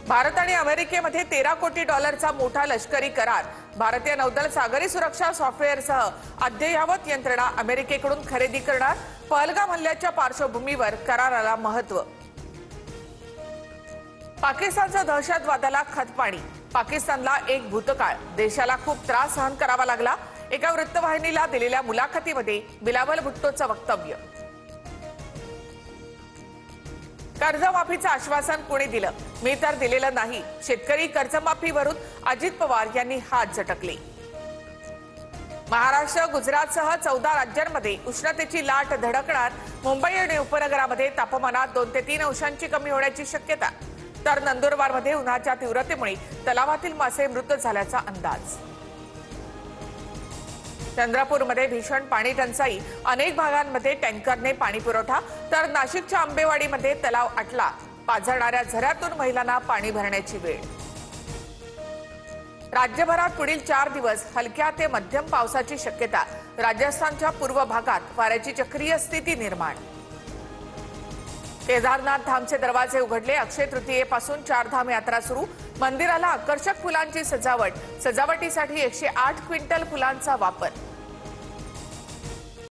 भारत आणि अमेरिकेमध्ये 13 कोटी डॉलरचा मोठा लष्करी करार। भारतीय नौदल सागरी सुरक्षा सॉफ्टवेअरसह अद्ययावत यंत्रणा अमेरिकेकडून खरेदी करणार। पहलगाम हल्ल्याच्या पार्श्वभूमीवर कराराला महत्त्व। पाकिस्तानच्या दहशतवादाला खतपाणी। पाकिस्तानला एक भूतकाळ, देशाला खूप त्रास सहन करावा लागला। एका वृत्तवाहिनीला दिलेल्या मुलाखतीमध्ये बिलावल भुट्टोचं वक्तव्य। कर्जमाफीचं आश्वासन कोणी दिलं? मी तर दिलेलं नाही। शेतकरी कर्जमाफीवरून अजित पवार यांनी हात झटकले। महाराष्ट्र गुजरातसह 14 राज्यांमध्ये उष्णतेची लाट धडकणार। मुंबई आणि उपनगरामध्ये तापमानात 2 ते 3 अंशांची कमी होण्याची शक्यता। तर नंदुरबारमध्ये उन्हाच्या तीव्रतेमुळे तलावातील मासे मृत झाल्याचा अंदाज। चंद्रपूरमध्ये भीषण पाणी टंचाई, अनेक भागांमध्ये टँकरने पाणी पुरवठा। तर नाशिकच्या आंबेवाडीमध्ये तलाव आटला, पाझरणाऱ्या झऱ्यातून महिलांना पाणी भरण्याची वेळ। राज्यभरात पुढील 4 दिवस हलक्या ते मध्यम पावसाची शक्यता। राजस्थानच्या पूर्व भागात वाऱ्याची चक्रीय स्थिती निर्माण। केदारनाथ धामचे दरवाजे उघडले। अक्षय तृतीयेपासून 4 धाम यात्रा सुरू। मंदिराला आकर्षक फुलांची सजावट। सजावटीसाठी 108 क्विंटल फुलांचा वापर।